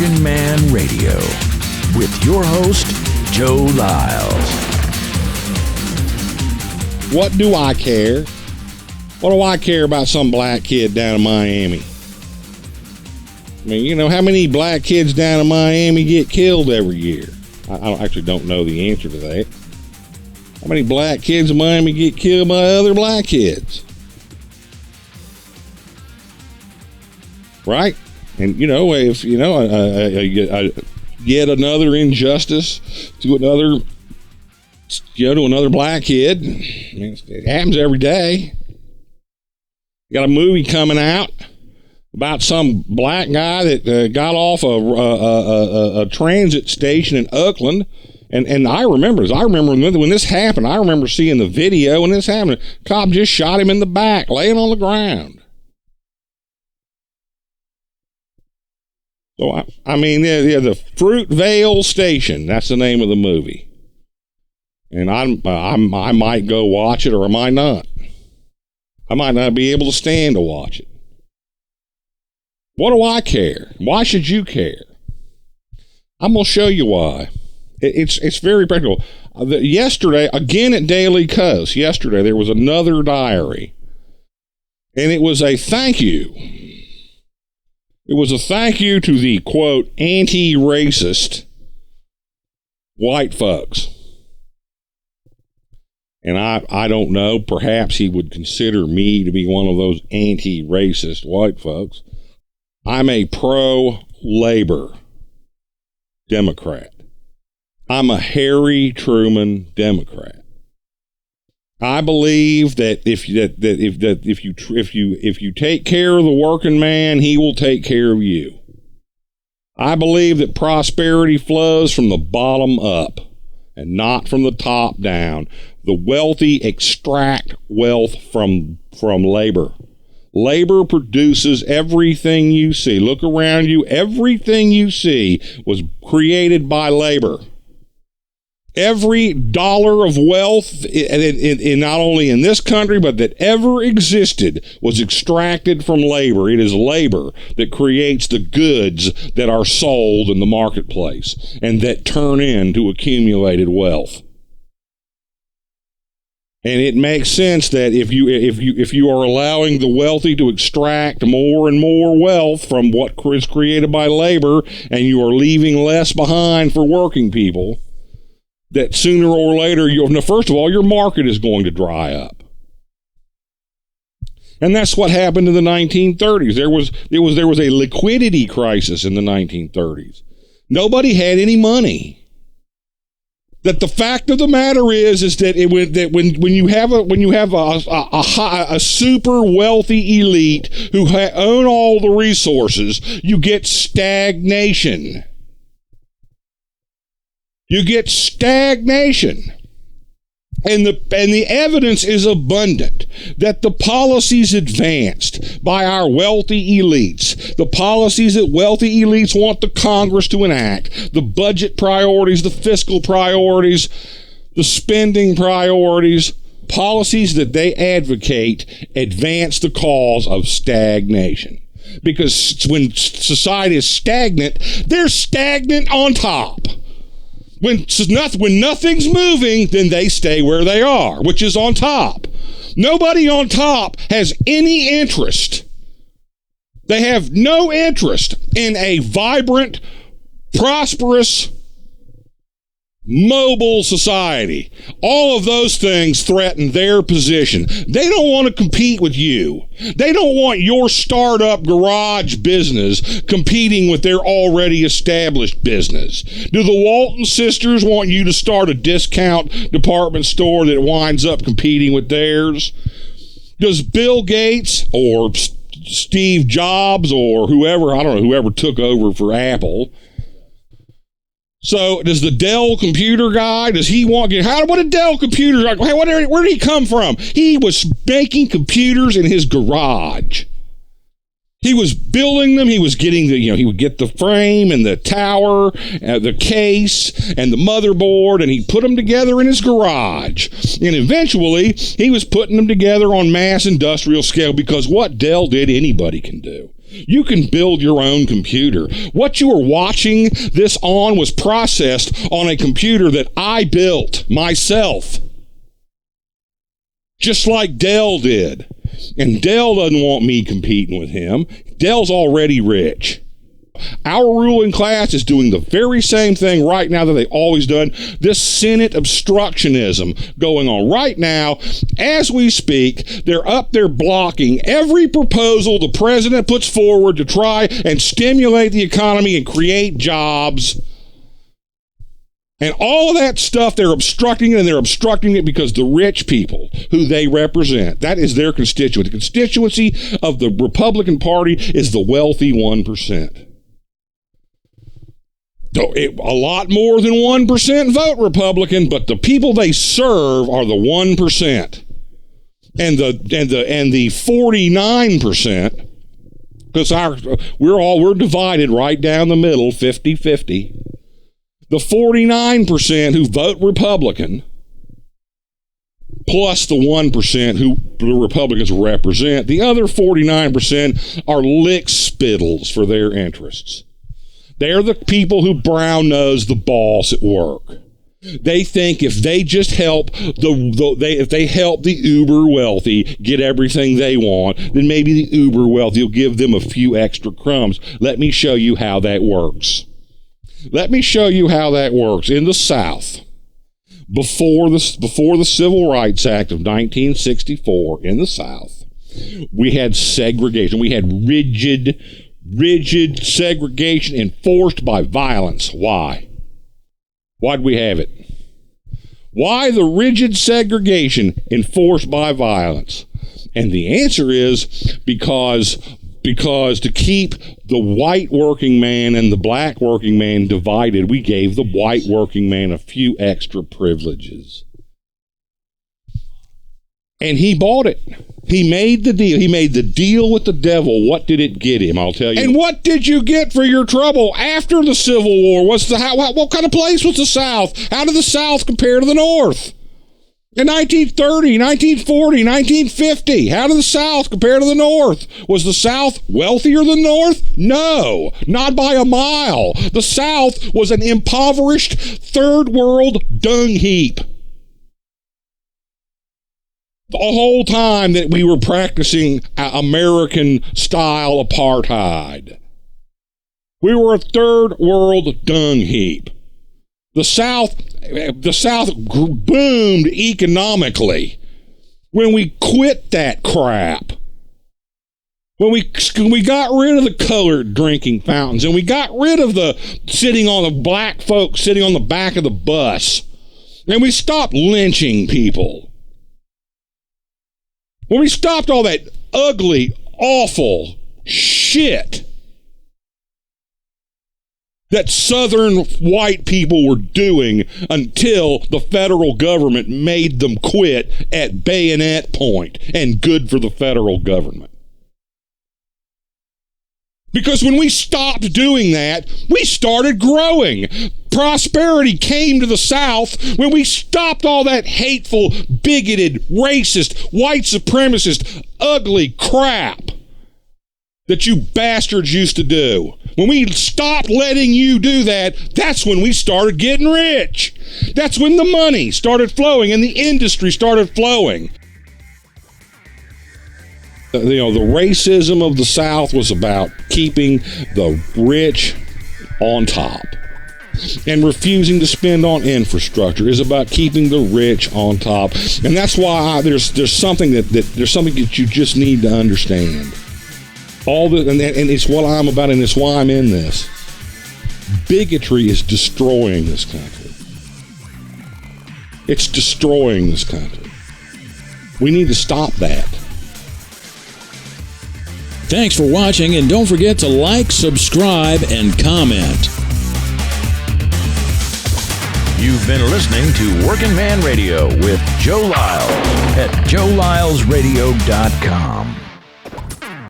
Working Man Radio with your host, Joe Lyles. What do I care? What do I care about some black kid down in Miami? I mean, you know, how many black kids down in Miami get killed every year? I actually don't know the answer to that. How many black kids in Miami get killed by other black kids? Right? And, you know, if, you know, yet another injustice to another, you know, to another black kid, it happens every day. You got a movie coming out about some black guy that got off a transit station in Oakland. And I remember when this happened, I remember seeing the video when this happened. Cop just shot him in the back, laying on the ground. So, I mean, the Fruitvale Station, that's the name of the movie. And I might go watch it, or I might not. I might not be able to stand to watch it. What do I care? Why should you care? I'm going to show you why. It's very practical. Yesterday, again at Daily Kos, yesterday there was another diary. And it was a thank you. It was a thank you to the, quote, anti-racist white folks. And I don't know, perhaps he would consider me to be one of those anti-racist white folks. I'm a pro-labor Democrat. I'm a Harry Truman Democrat. I believe that if you take care of the working man, he will take care of you. I believe that prosperity flows from the bottom up and not from the top down. The wealthy extract wealth from labor. Labor produces everything you see. Look around you. Everything you see was created by labor. Every dollar of wealth, in not only in this country, but that ever existed, was extracted from labor. It is labor that creates the goods that are sold in the marketplace and that turn into accumulated wealth. And it makes sense that if you are allowing the wealthy to extract more and more wealth from what is created by labor, and you are leaving less behind for working people, that sooner or later, first of all, your market is going to dry up. And that's what happened in the 1930s. There was a liquidity crisis in the 1930s. Nobody had any money. That the fact of the matter is that when you have a super wealthy elite who own all the resources, you get stagnation. You get stagnation. And the evidence is abundant that the policies advanced by our wealthy elites, the policies that wealthy elites want the Congress to enact, the budget priorities, the fiscal priorities, the spending priorities, policies that they advocate advance the cause of stagnation. Because when society is stagnant, they're stagnant on top. When nothing's moving, then they stay where they are, which is on top. Nobody on top has any interest. They have no interest in a vibrant, prosperous, mobile society. All of those things threaten their position. They don't want to compete with you. They don't want your startup garage business competing with their already established business. Do the Walton sisters want you to start a discount department store that winds up competing with theirs? Does Bill Gates or Steve Jobs or whoever took over for Apple, so does the Dell computer guy, what did Dell computers, where did he come from? He was making computers in his garage. He was building them. He was getting he would get the frame and the tower, the case and the motherboard, and he'd put them together in his garage. And eventually, he was putting them together on mass industrial scale, because what Dell did, anybody can do. You can build your own computer. What you are watching this on was processed on a computer that I built myself, just like Dell did. And Dell doesn't want me competing with him. Dell's already rich. Our ruling class is doing the very same thing right now that they've always done. This Senate obstructionism going on right now. As we speak, they're up there blocking every proposal the president puts forward to try and stimulate the economy and create jobs. And all of that stuff, they're obstructing it, and they're obstructing it because the rich people who they represent, that is their constituent. The constituency of the Republican Party is the wealthy 1%. A lot more than 1% vote Republican, but the people they serve are the 1%. And the 49%, because we're divided right down the middle, 50-50. The 49% who vote Republican, plus the 1% who the Republicans represent, the other 49% are lick spittles for their interests. They're the people who brown-nose the boss at work. They think if they just help if they help the uber wealthy get everything they want, then maybe the uber wealthy will give them a few extra crumbs. Let me show you how that works. Let me show you how that works. In the South, before the Civil Rights Act of 1964, in the South, we had segregation. We had rigid segregation enforced by violence. Why? Why'd we have it? Why the rigid segregation enforced by violence? And the answer is because to keep the white working man and the black working man divided, we gave the white working man a few extra privileges. And he bought it. He made the deal. He made the deal with the devil. What did it get him? I'll tell you. And what did you get for your trouble after the Civil War? What kind of place was the South? How did the South compare to the North? In 1930, 1940, 1950, how did the South compare to the North? Was the South wealthier than the North? No, not by a mile. The South was an impoverished third world dung heap. The whole time that we were practicing American-style apartheid. We were a third world dung heap. The South boomed economically when we quit that crap. When we got rid of the colored drinking fountains, and we got rid of the black folks sitting on the back of the bus, and we stopped lynching people. When we stopped all that ugly, awful shit that Southern white people were doing until the federal government made them quit at bayonet point, and good for the federal government. Because when we stopped doing that, we started growing. Prosperity came to the South when we stopped all that hateful, bigoted, racist, white supremacist, ugly crap that you bastards used to do. When we stopped letting you do that, that's when we started getting rich. That's when the money started flowing and the industry started flowing. The racism of the South was about keeping the rich on top. And refusing to spend on infrastructure is about keeping the rich on top. And that's why there's something that you just need to understand. And it's what I'm about, and it's why I'm in this. Bigotry is destroying this country. It's destroying this country. We need to stop that. Thanks for watching, and don't forget to like, subscribe, and comment. You've been listening to Working Man Radio with Joe Lyles at joelylesradio.com.